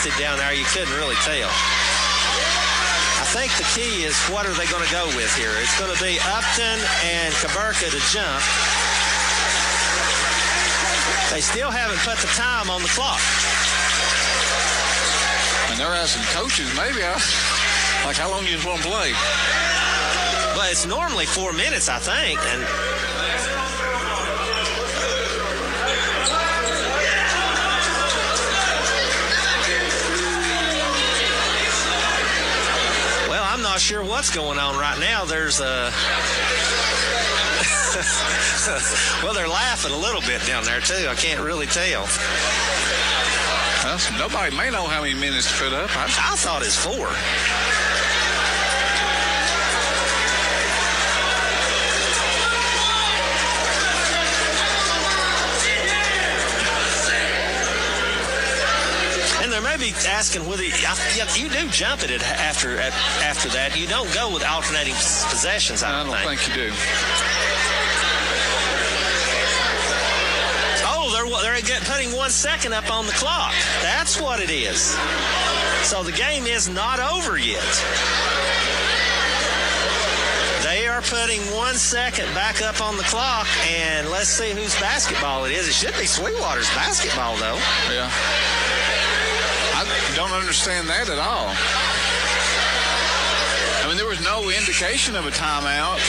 adjusted down there, you couldn't really tell. I think the key is what are they going to go with here? It's going to be Upton and Kaburka to jump. They still haven't put the time on the clock. And they're asking coaches, maybe, like, how long do you just want to play? Well, it's normally 4 minutes, I think. And well, I'm not sure what's going on right now. There's a... well, they're laughing a little bit down there, too. I can't really tell. Well, nobody may know how many minutes to put up. I thought it's 4. And they may be asking whether you do jump at it after that. You don't go with alternating possessions, I don't think you do. They're putting 1 second up on the clock. That's what it is. So the game is not over yet. They are putting 1 second back up on the clock, and let's see whose basketball it is. It should be Sweetwater's basketball, though. Yeah. I don't understand that at all. I mean, there was no indication of a timeout.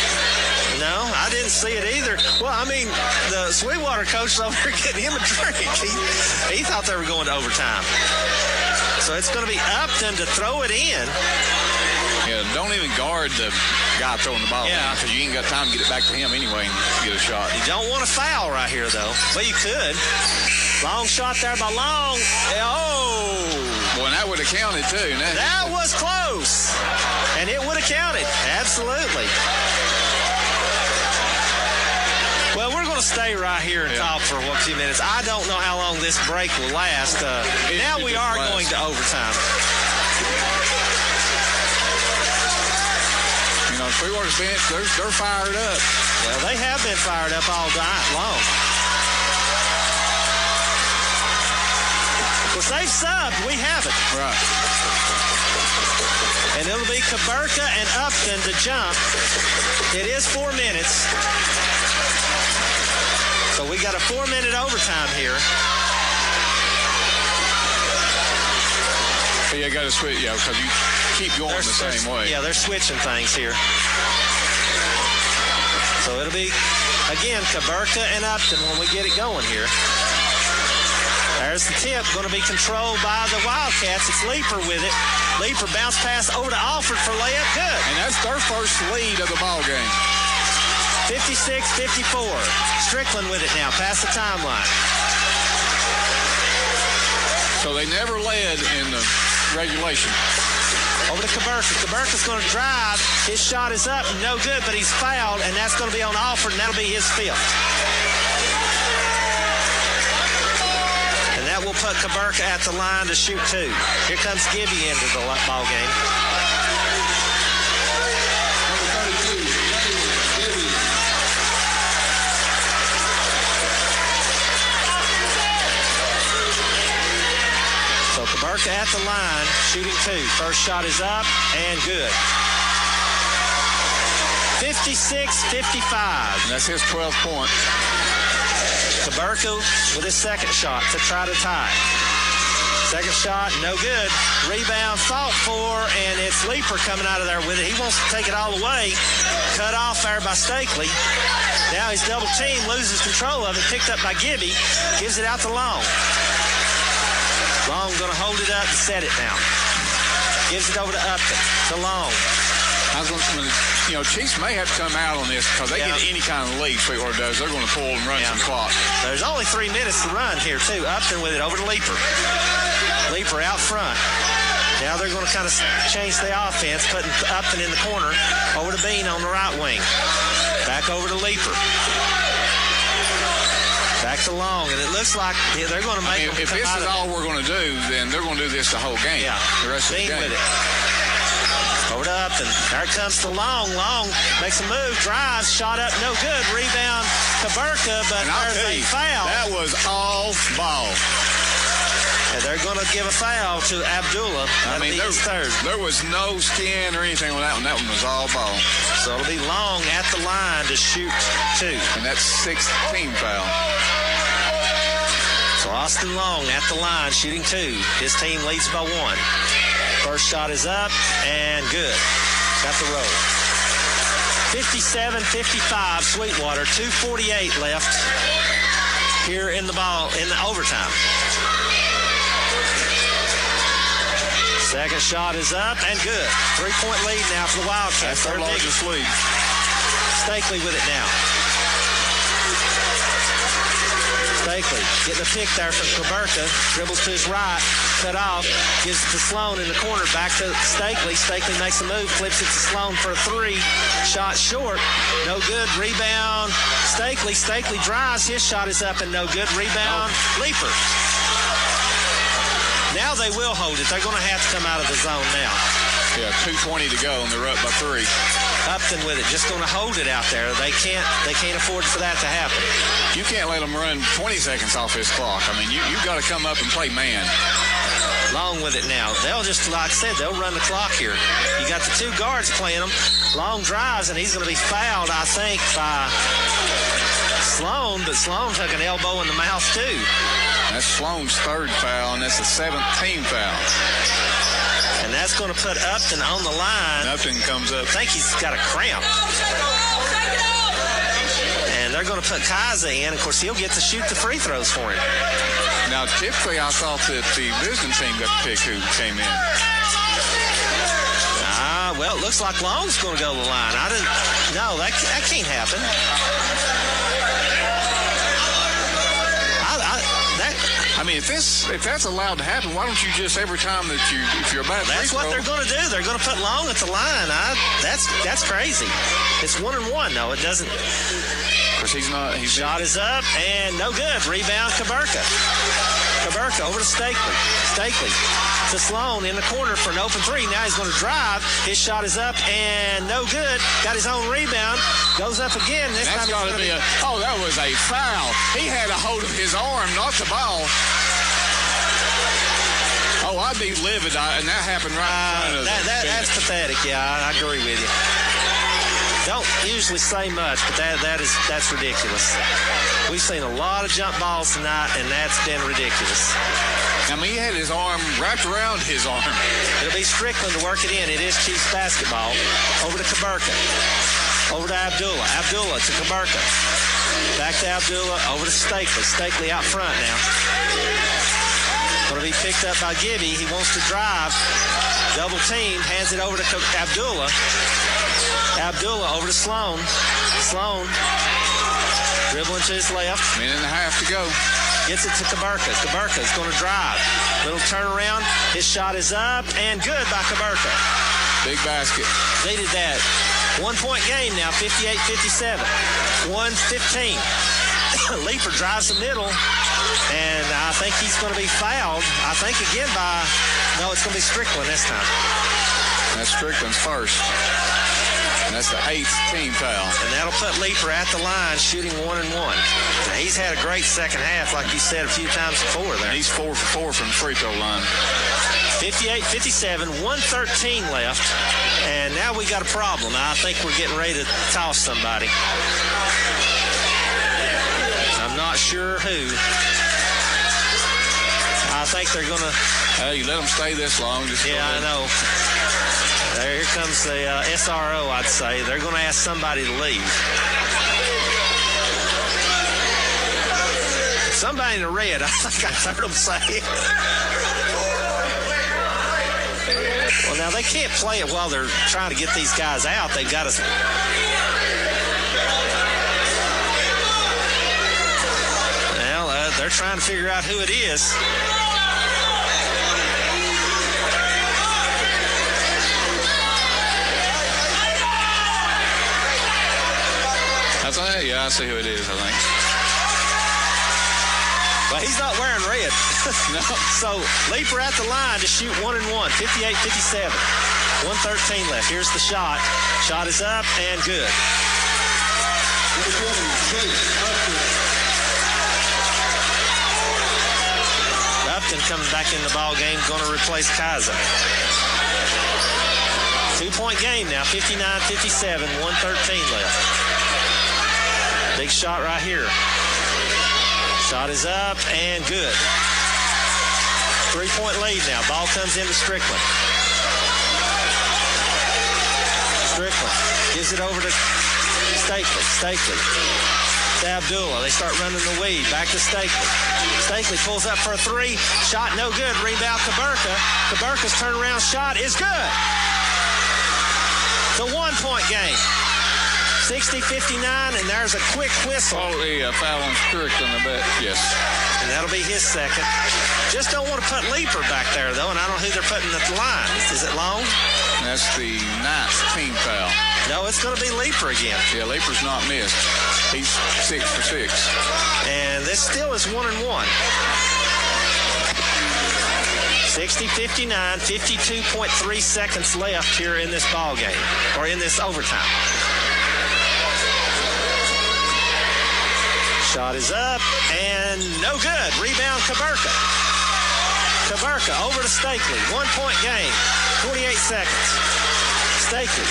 No, I didn't see it either. Well, I mean, the Sweetwater coach over there getting him a drink. He thought they were going to overtime. So it's going to be Upton to throw it in. Yeah, don't even guard the guy throwing the ball in, because you ain't got time to get it back to him anyway and get a shot. You don't want to foul right here, though. Well, you could. Long shot there by Long. Oh! Well, that would have counted, too. That was close. And it would have counted. Absolutely. Well, we're going to stay right here and talk for a few minutes. I don't know how long this break will last. Now we are going to overtime. You know, Sweetwater's bench, they're fired up. Well, they have been fired up all night long. Of course, they've subbed. We haven't. Right. And it'll be Kaburka and Upton to jump. It is 4 minutes. So we got a 4-minute overtime here. So you got to switch, because you keep going the same way. Yeah, they're switching things here. So it'll be, again, Kaburka and Upton when we get it going here. There's the tip, going to be controlled by the Wildcats. It's Leeper with it. Leeper bounce pass over to Alford for layup. Good. And that's their first lead of the ball game. 56-54. Strickland with it now, past the timeline. So they never led in the regulation. Over to Kaburka. Kaburka's going to drive. His shot is up, no good, but he's fouled, and that's going to be on Alford, and that'll be his 5th. And that will put Kaburka at the line to shoot 2. Here comes Gibby into the ball game. Kaburka at the line, shooting 2. First shot is up and good. 56-55. And that's his 12th point. Kaburka with his second shot to try to tie. Second shot, no good. Rebound fought for, and it's Leeper coming out of there with it. He wants to take it all the way. Cut off there by Stakely. Now he's double teamed, loses control of it. Picked up by Gibby. Gives it out to Long. Long going to hold it up and set it now. Gives it over to Upton. To Long. Chiefs may have to come out on this because they get any kind of lead, Sweetwater does. They're going to pull and run some clock. There's only 3 minutes to run here, too. Upton with it over to Leeper. Leeper out front. Now they're going to kind of change the offense, putting Upton in the corner. Over to Bean on the right wing. Back over to Leeper. Back to Long, and it looks like they're going to make if this is all we're going to do, then they're going to do this the whole game. Yeah. The rest of the game. With it. Over to Upton. There it comes to Long. Long makes a move, drives, shot up, no good. Rebound, Kaburka, but there's a foul. That was all ball. And they're going to give a foul to Abdullah. There was no skin or anything on that one. That one was all ball. So it'll be Long at the line to shoot 2. And that's 6th team foul. So Austin Long at the line shooting 2. His team leads by 1. First shot is up and good. Got the roll. 57-55 Sweetwater. 2:48 left here in the overtime. Second shot is up and good. 3-point lead now for the Wildcats. That's their largest lead. Stakely with it now. Stakely getting a pick there from Kaberka. Dribbles to his right. Cut off. Gives it to Sloan in the corner. Back to Stakely. Stakely makes a move. Flips it to Sloan for a 3. Shot short. No good. Rebound. Stakely. Stakely drives. His shot is up and no good. Rebound. Leaper. Now they will hold it. They're going to have to come out of the zone now. Yeah, 2:20 to go, and they're up by 3. Upton with it, just going to hold it out there. They can't afford for that to happen. You can't let them run 20 seconds off his clock. I mean, you've got to come up and play man. Long with it now. They'll just, like I said, they'll run the clock here. You got the 2 guards playing them. Long drives, and he's going to be fouled, I think, by Sloan, but Sloan took an elbow in the mouth, too. That's Sloan's 3rd foul, and that's the 7th team foul. And that's going to put Upton on the line. Upton comes up. I think he's got a cramp. And they're going to put Kaiser in. Of course, he'll get to shoot the free throws for him. Now, typically, I thought that the visiting team got to pick who came in. Well, it looks like Long's going to go to the line. No, that can't happen. I mean, if that's allowed to happen, why don't you just every time that if you're about that's what they're going to do. They're going to put Long at the line. That's crazy. It's 1-1. No, it doesn't. Of course, shot is up and no good. Rebound Kaberka. Kaberka over to Stakely. Stakely to Sloan in the corner for an open 3. Now he's going to drive. His shot is up and no good. Got his own rebound. Goes up again. This That's got to be that was a foul. He had a hold of his arm, not the ball. Oh, I'd be livid. And that happened right in front of that's pathetic. Yeah, I agree with you. Don't usually say much, but that's ridiculous. We've seen a lot of jump balls tonight, and that's been ridiculous. I mean, he had his arm wrapped around his arm. It'll be Strickland to work it in. It is Chiefs basketball. Over to Kaberka. Over to Abdullah. Abdullah to Kaberka. Back to Abdullah. Over to Stakely. Stakely out front now. Going to be picked up by Gibby. He wants to drive. Double team. Hands it over to Abdullah. Abdullah over to Sloan. Sloan dribbling to his left. Minute and a half to go. Gets it to Kaberka. Kaberka is going to drive. Little turnaround. His shot is up and good by Kaberka. Big basket. Needed that. 1-point game now. 58-57. 1:15. Leaper drives the middle. And I think he's going to be fouled. I think again no, it's going to be Strickland this time. That's Strickland's first. And that's the 8th team foul. And that'll put Leaper at the line shooting 1-1. Now, he's had a great second half, like you said a few times before there. And he's 4 for 4 from the free throw line. 58-57, 1:13 left. And now we got a problem. I think we're getting ready to toss somebody. I'm not sure who. I think they're going to... Hey, you let them stay this long. I know. Here comes the SRO, I'd say. They're going to ask somebody to leave. Somebody in the red, I think I heard them say. Well, now, they can't play it while they're trying to get these guys out. They've got to... Well, they're trying to figure out who it is. Yeah, I see who it is, I think. Well, he's not wearing red. No. So, Leaper at the line to shoot 1-1, 58-57. 1:13 left. Here's the shot. Shot is up and good. Loudon coming back in the ball game, going to replace Kaiser. 2-point game now, 59-57, 1:13 left. Big shot right here. Shot is up and good. 3-point lead now. Ball comes into Strickland. Strickland gives it over to Stakely. Stakely to Abdullah. They start running the weed. Back to Stakely. Stakely pulls up for a three. Shot no good. Rebound Kaburka. Kaburka's turnaround shot is good. It's a 1-point game. 60-59, and there's a quick whistle. Probably a foul on Strickland, I bet. Yes. And that'll be his second. Just don't want to put Leeper back there, though, and I don't know who they're putting at the line. Is it Long? That's the 9th team foul. No, it's going to be Leeper again. Yeah, Leeper's not missed. He's 6 for 6. And this still is 1-1. 60-59, 52.3 seconds left here in this ball game, or in this overtime. Shot is up and no good. Rebound Kaburka. Kaburka over to Stakely. 1-point game. 28 seconds. Stakely.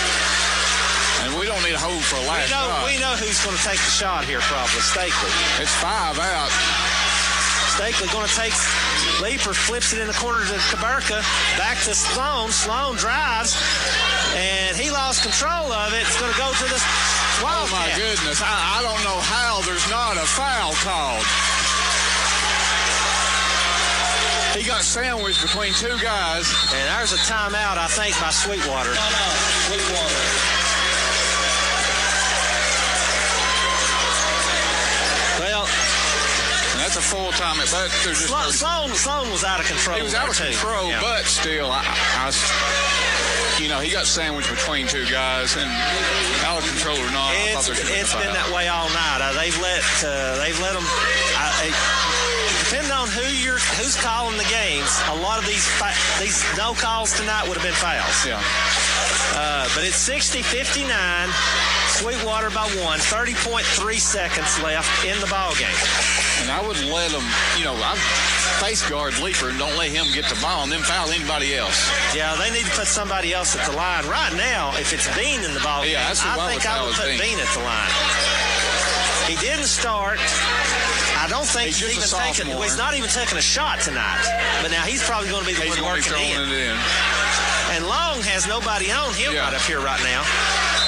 And we don't need a hold for a last shot. We know who's going to take the shot here probably. Stakely. It's 5 out. Stakely going to take Leeper, flips it in the corner to Kaburka. Back to Sloan. Sloan drives. And he lost control of it. It's going to go to the Wildcat. Oh, my goodness. I don't know how there's not a foul called. He got sandwiched between two guys. And there's a timeout, I think, by Sweetwater. Sweetwater. Well, that's a full time. But there's just Sloan was out of control. He was out of control, yeah. But still, he got sandwiched between two guys, and out of control or not, I thought there should have been a foul. It's been that way all night. They've let them. Depending on who's calling the games, a lot of these no calls tonight would have been fouls. Yeah. But it's 60-59. Sweetwater by 1. 30.3 seconds left in the ball game. And I would let them, I face guard Leeper and don't let him get the ball and then foul anybody else. Yeah, they need to put somebody else at the line. Right now, if it's Bean in the ball game, I think I would put Bean at the line. He didn't start. I don't think he's not even taking a shot tonight. But now he's probably going to be the one working it in. And Long has nobody on him right up here right now.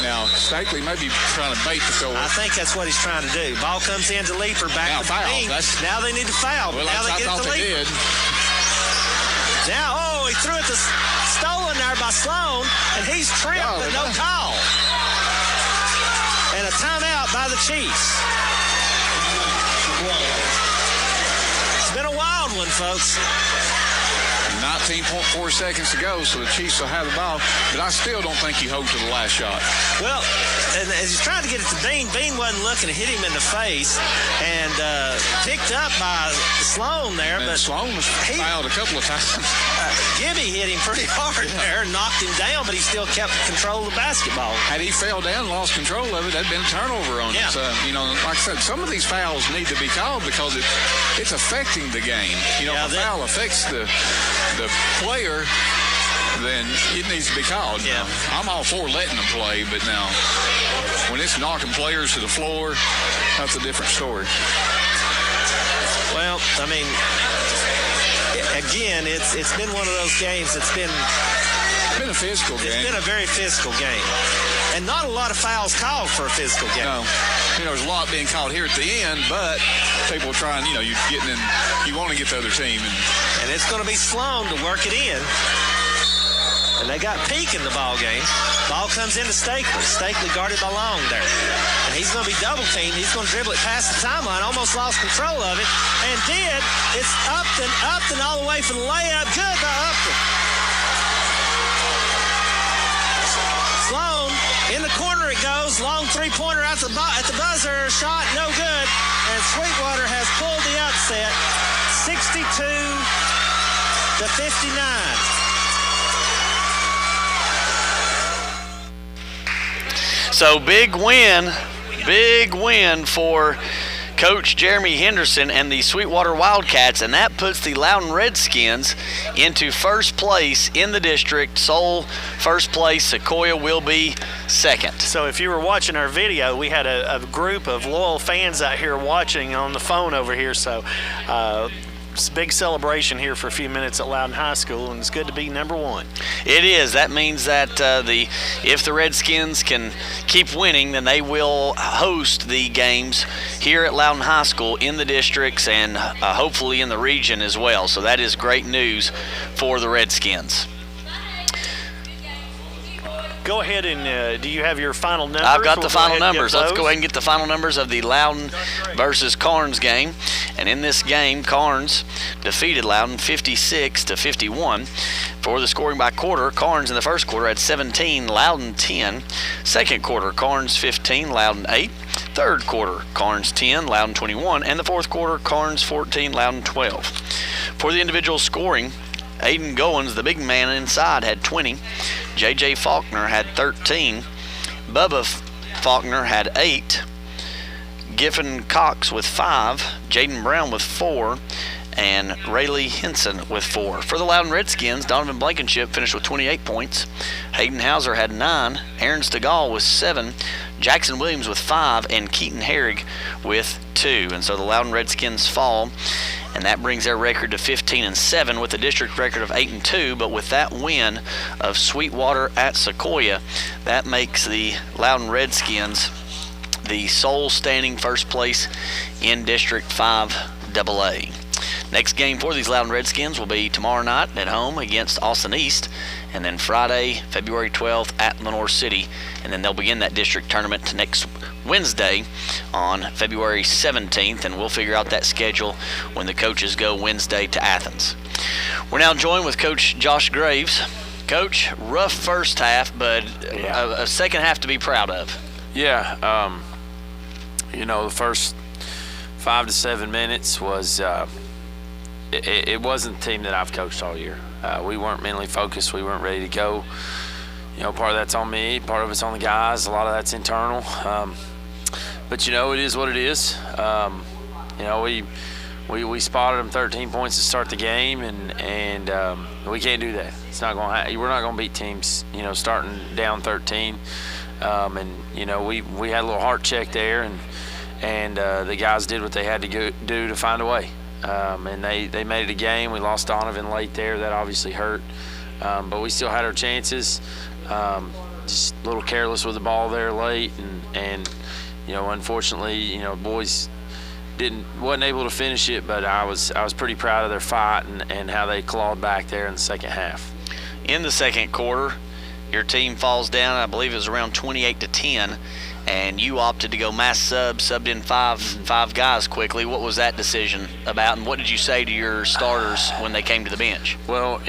Now, Stakely may be trying to bait the throw. I think that's what he's trying to do. Ball comes in to Leeper, back to Bean. Now they need to foul. Well, now they get it to Leeper. Now, he threw it to stolen there by Sloan, and he's tripped, but no call. And a timeout by the Chiefs. It's been a wild one, folks. 19.4 seconds to go, so the Chiefs will have the ball. But I still don't think he hold to the last shot. Well, and as he's trying to get it to Bean, Bean wasn't looking to hit him in the face, and picked up by Sloan there. And but Sloan was fouled a couple of times. Gibby hit him pretty hard there, knocked him down, but he still kept control of the basketball. Had he fell down, lost control of it, that'd been a turnover on it. So, like I said, some of these fouls need to be called because it's affecting the game. If a foul affects the player, then it needs to be called. Yeah. Now, I'm all for letting them play, but now when it's knocking players to the floor, that's a different story. Well, I mean, again, it's been one of those games that's been a physical game. It's been a very physical game. And not a lot of fouls called for a physical game. No. There's a lot being called here at the end, but people trying, you're getting in, you want to get the other team. And it's going to be Sloan to work it in. And they got Peak in the ball game. Ball comes into Stakely. Stakely guarded by Long there. And he's going to be double teamed. He's going to dribble it past the timeline. Almost lost control of it. And did. It's Upton all the way for the layup. Good by Upton. Sloan, in the corner it goes. Long three-pointer at the buzzer. Shot, no good. And Sweetwater has pulled the upset. 62-59. So big win for Coach Jeremy Henderson and the Sweetwater Wildcats, and that puts the Loudon Redskins into first place in the district. Sole first place. Sequoia will be second. So if you were watching our video, we had a group of loyal fans out here watching on the phone over here. So it's a big celebration here for a few minutes at Loudon High School, and it's good to be number one. It is. That means that if the Redskins can keep winning, then they will host the games here at Loudon High School in the districts and hopefully in the region as well. So that is great news for the Redskins. Go ahead and do you have your final numbers? I've got the final numbers. Let's go ahead and get the final numbers of the Loudon versus Karns game. And in this game, Karns defeated Loudon 56-51. For the scoring by quarter, Karns in the first quarter had 17, Loudon 10. Second quarter, Karns 15, Loudon 8. Third quarter, Karns 10, Loudon 21. And the fourth quarter, Karns 14, Loudon 12. For the individual scoring, Aiden Goins, the big man inside, had 20. J.J. Faulkner had 13. Bubba Faulkner had 8. Giffen Cox with 5. Jaden Brown with 4. And Rayleigh Henson with 4. For the Loudon Redskins, Donovan Blankenship finished with 28 points. Hayden Hauser had 9. Aaron Stegall with 7. Jackson Williams with 5. And Keaton Herrig with 2. And so the Loudon Redskins fall. And that brings their record to 15-7 with a district record of 8-2. But with that win of Sweetwater at Sequoia, that makes the Loudon Redskins the sole standing first place in District 5 AA. Next game for these Loudon Redskins will be tomorrow night at home against Austin East, and then Friday, February 12th at Lenore City, and then they'll begin that district tournament next Wednesday on February 17th, and we'll figure out that schedule when the coaches go Wednesday to Athens. We're now joined with Coach Josh Graves. Coach, rough first half, but a second half to be proud of. Yeah, the first 5 to 7 minutes was it wasn't the team that I've coached all year. We weren't mentally focused. We weren't ready to go. Part of that's on me. Part of it's on the guys. A lot of that's internal. But, it is what it is. We spotted them 13 points to start the game, and we can't do that. It's not going to happen. We're not going to beat teams, starting down 13. We had a little heart check there, and the guys did what they had to do to find a way. And they made it a game. We lost Donovan late there. That obviously hurt. But we still had our chances. Just a little careless with the ball there late, and unfortunately, boys wasn't able to finish it. But I was pretty proud of their fight and how they clawed back there in the second half. In the second quarter, your team falls down. I believe it was around 28-10. And you opted to go mass subbed in five guys quickly. What was that decision about, and what did you say to your starters when they came to the bench? Well,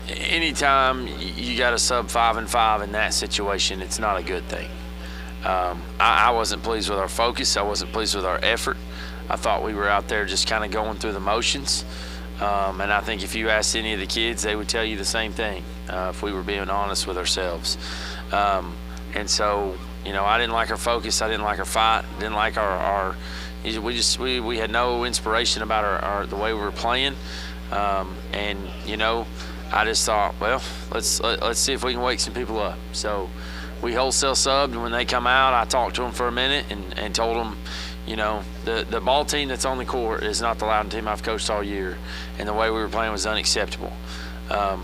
anytime you got a sub 5 and 5 in that situation, it's not a good thing. I wasn't pleased with our focus. I wasn't pleased with our effort. I thought we were out there just kind of going through the motions. And I think if you asked any of the kids, they would tell you the same thing if we were being honest with ourselves. And so, I didn't like our focus. I didn't like our fight. Didn't like we had no inspiration about the way we were playing. I just thought, well, let's see if we can wake some people up. So we wholesale subbed, and when they come out, I talked to them for a minute and told them, the ball team that's on the court is not the Loudon team I've coached all year, and the way we were playing was unacceptable. But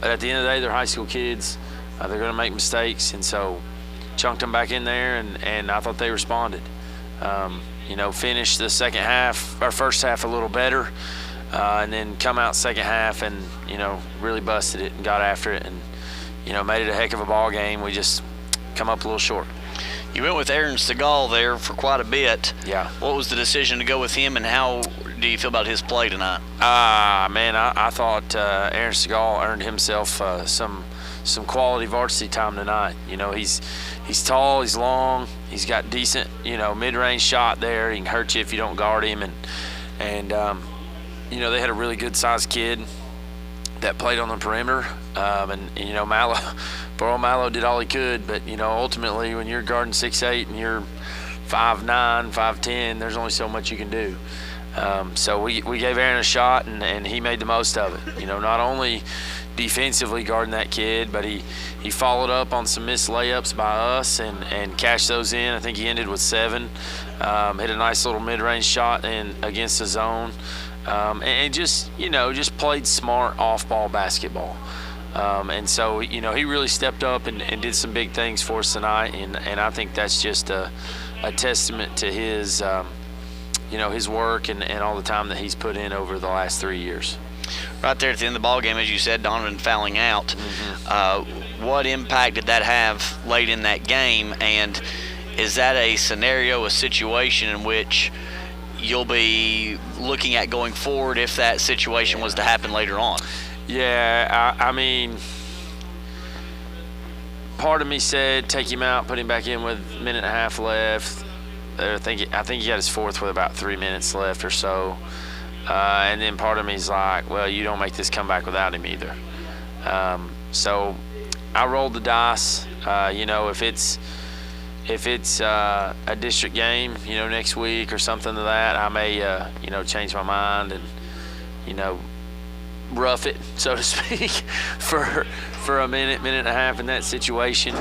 at the end of the day, they're high school kids. They're going to make mistakes, and so chunked them back in there, and I thought they responded. Finished the second half, or first half, a little better, and then come out second half and, really busted it and got after it and, made it a heck of a ball game. We just come up a little short. You went with Aaron Stegall there for quite a bit. Yeah. What was the decision to go with him, and how do you feel about his play tonight? I thought Aaron Stegall earned himself some quality varsity time tonight. He's tall, he's long, he's got decent, mid-range shot there. He can hurt you if you don't guard him, and they had a really good-sized kid that played on the perimeter, Mallow did all he could, but ultimately when you're guarding 6'8" and you're 5'9", 5'10", there's only so much you can do. So we gave Aaron a shot, and he made the most of it. You know, not only defensively guarding that kid, but he followed up on some missed layups by us and cashed those in. I think he ended with 7. Hit a nice little mid-range shot against the zone. And just played smart off-ball basketball. And so, he really stepped up and did some big things for us tonight. And I think that's just a testament to his, his work and all the time that he's put in over the last 3 years. Right there at the end of the ball game, as you said, Donovan fouling out. What impact did that have late in that game? And is that a scenario, a situation in which you'll be looking at going forward if that situation was to happen later on? Yeah, I mean, part of me said take him out, put him back in with a minute and a half left. I think he got his fourth with about 3 minutes left or so. And then part of me's like, well, you don't make this comeback without him either. So I rolled the dice. If it's a district game, next week or something to that, I may, change my mind and, rough it, so to speak, for a minute and a half in that situation.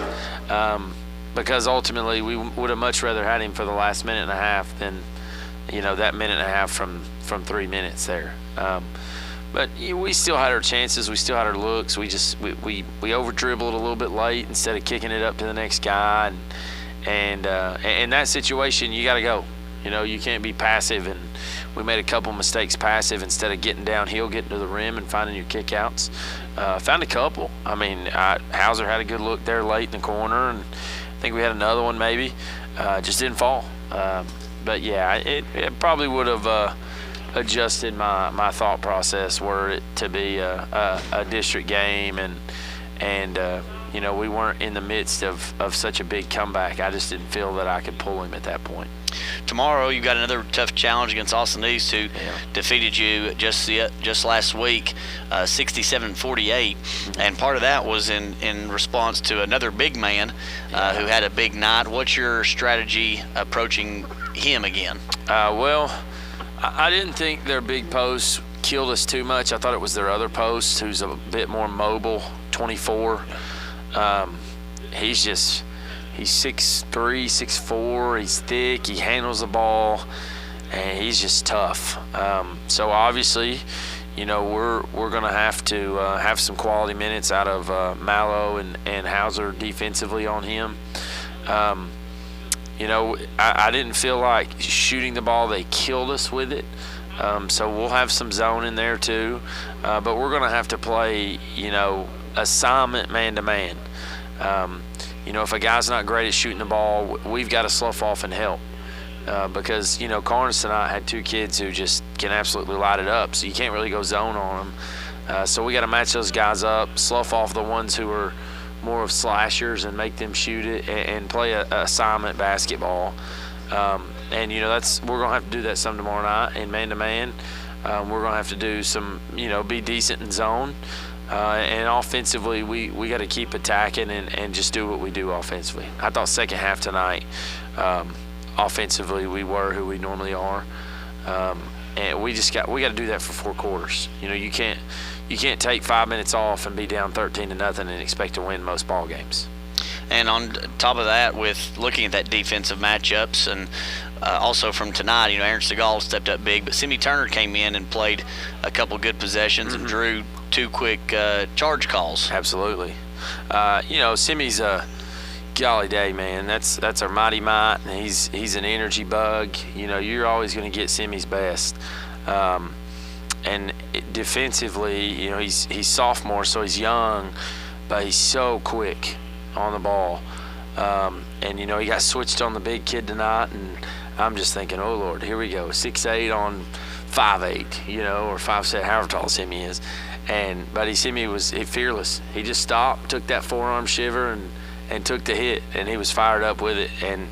Because ultimately we would have much rather had him for the last minute and a half than, that minute and a half from 3 minutes there. But we still had our chances. We still had our looks. We over dribbled a little bit late instead of kicking it up to the next guy. And in that situation, you got to go. You can't be passive. And we made a couple mistakes passive instead of getting downhill, getting to the rim and finding your kickouts. Found a couple. I mean, Hauser had a good look there late in the corner, and I think we had another one maybe. Just didn't fall. But yeah, it probably would have adjusted my thought process were it to be a district game and we weren't in the midst of such a big comeback. I just didn't feel that I could pull him at that point. Tomorrow you've got another tough challenge against Austin East, who defeated you just last week, 67-48, and part of that was in response to another big man who had a big night. What's your strategy approaching him again? Well, I didn't think their big post killed us too much. I thought it was their other post, who's a bit more mobile, 24. He's 6'3", 6'4", he's thick, he handles the ball, and he's just tough. So obviously, we're going to have to have some quality minutes out of Mallow and Hauser defensively on him. I didn't feel like shooting the ball, they killed us with it. So we'll have some zone in there too. But we're going to have to play, assignment man-to-man. If a guy's not great at shooting the ball, we've got to slough off and help. Because, Karns tonight had 2 kids who just can absolutely light it up, so you can't really go zone on them. So we got to match those guys up, slough off the ones who are more of slashers and make them shoot it and play a assignment basketball. And we're going to have to do that some tomorrow night in man-to-man. We're going to have to do some, be decent in zone. And offensively, we got to keep attacking and just do what we do offensively. I thought second half tonight, offensively, we were who we normally are. And we got to do that for 4 quarters. You can't take 5 minutes off and be down 13-0 and expect to win most ball games. And on top of that, with looking at that defensive matchups, and also from tonight, Aaron Segal stepped up big, but Simi Turner came in and played a couple good possessions and drew 2 quick charge calls. Absolutely. Simi's a golly day, man. That's our mighty might. And he's an energy bug. You're always going to get Simi's best. And defensively, he's sophomore, so he's young, but he's so quick on the ball. And he got switched on the big kid tonight, and I'm just thinking, oh Lord, here we go, 6'8" on 5'8", or 5'7", however tall Simi is. But Simi was fearless. He just stopped, took that forearm shiver, and took the hit, and he was fired up with it. And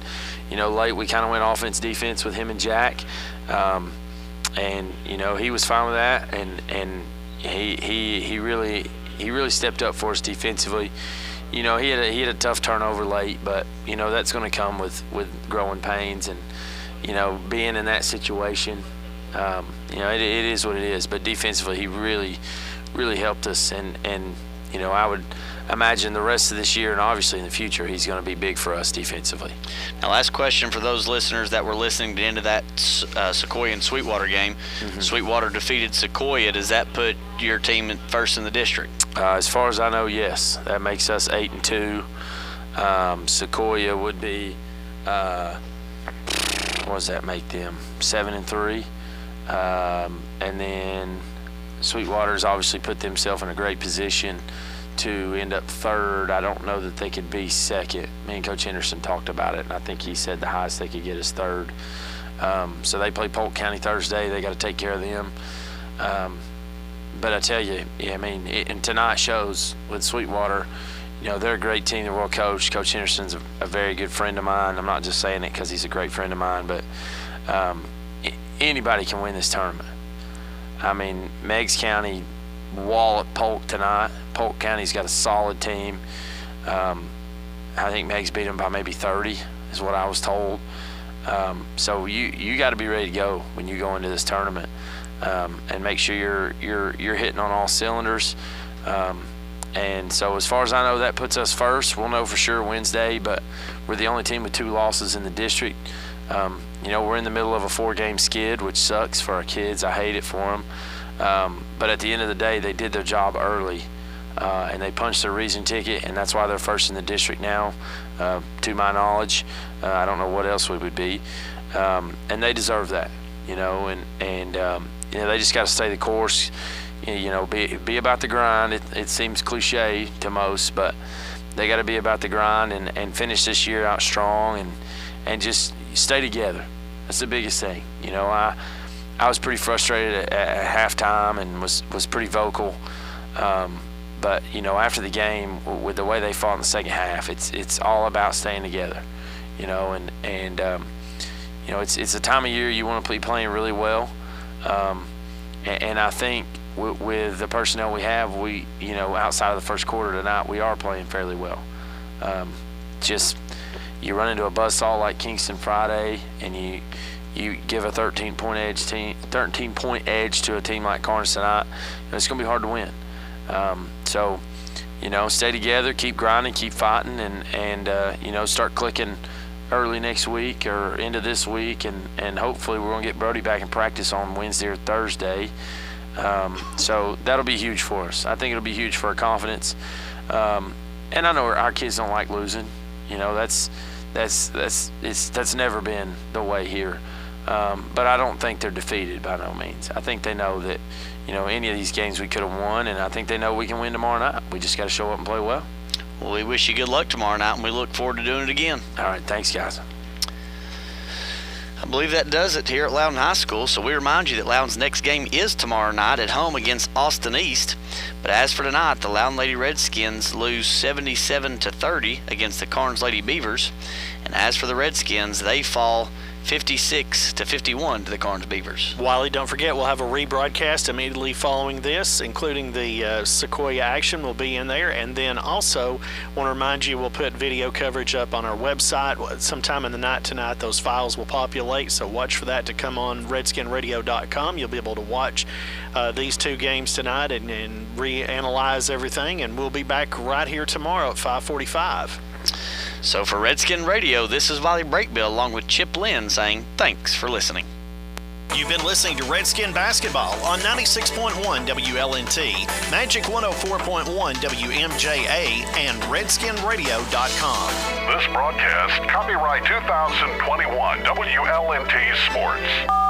late we kind of went offense defense with him and Jack, and he was fine with that, and he really stepped up for us defensively. he had a tough turnover late, but that's going to come with growing pains and being in that situation. It is what it is. But defensively, he really, really helped us, and I would imagine the rest of this year and obviously in the future, he's going to be big for us defensively. Now, last question for those listeners that were listening to the end of that Sequoia and Sweetwater game. Mm-hmm. Sweetwater defeated Sequoia. Does that put your team first in the district? As far as I know, yes. That makes us 8-2. Sequoia would be, what does that make them? 7-3. And then Sweetwater's obviously put themselves in a great position to end up third. I don't know that they could be second. Me and Coach Henderson talked about it, and I think he said the highest they could get is third. So they play Polk County Thursday. They got to take care of them. But I tell you, and tonight shows with Sweetwater, they're a great team. They're well coached. Coach Henderson's a very good friend of mine. I'm not just saying it because he's a great friend of mine, but anybody can win this tournament. Meigs County walloped Polk tonight. Polk County's got a solid team. I think Meigs beat them by maybe 30 is what I was told. So you got to be ready to go when you go into this tournament, and make sure you're hitting on all cylinders. And so as far as I know, that puts us first. We'll know for sure Wednesday, but we're the only team with 2 losses in the district. We're in the middle of a 4-game skid, which sucks for our kids. I hate it for them. But at the end of the day, they did their job early, and they punched their region ticket, and that's why they're first in the district now, to my knowledge. I don't know what else we would be. And they deserve that, and they just got to stay the course, be about the grind. It seems cliche to most, but they got to be about the grind and finish this year out strong and just stay together. That's the biggest thing. I was pretty frustrated at halftime and was pretty vocal. But after the game, with the way they fought in the second half, it's all about staying together. It's a time of year you want to be playing really well. And I think with the personnel we have, we outside of the first quarter tonight, we are playing fairly well. Just you run into a buzzsaw like Kingston Friday, and you give a 13-point edge to a team like Karns tonight, it's going to be hard to win. So stay together, keep grinding, keep fighting, and start clicking early next week or into this week, and hopefully we're going to get Brody back in practice on Wednesday or Thursday. So that'll be huge for us. I think it'll be huge for our confidence. And I know our kids don't like losing. That's never been the way here. But I don't think they're defeated by no means. I think they know that, any of these games we could have won, and I think they know we can win tomorrow night. We just got to show up and play well. Well, we wish you good luck tomorrow night, and we look forward to doing it again. All right, thanks, guys. I believe that does it here at Loudon High School. So we remind you that Loudon's next game is tomorrow night at home against Austin East. But as for tonight, the Loudon Lady Redskins lose 77-30 against the Karns Lady Beavers. And as for the Redskins, they fall 56-51 to the Karns Beavers. Wiley, don't forget, we'll have a rebroadcast immediately following this, including the Sequoia action will be in there. And then also want to remind you, we'll put video coverage up on our website sometime in the night tonight. Those files will populate, so watch for that to come on redskinradio.com. You'll be able to watch these 2 games tonight and reanalyze everything, and we'll be back right here tomorrow at 5:45. So for Redskin Radio, this is Wiley Breakbill along with Chip Lynn saying thanks for listening. You've been listening to Redskin Basketball on 96.1 WLNT, Magic 104.1 WMJA, and RedskinRadio.com. This broadcast, copyright 2021 WLNT Sports.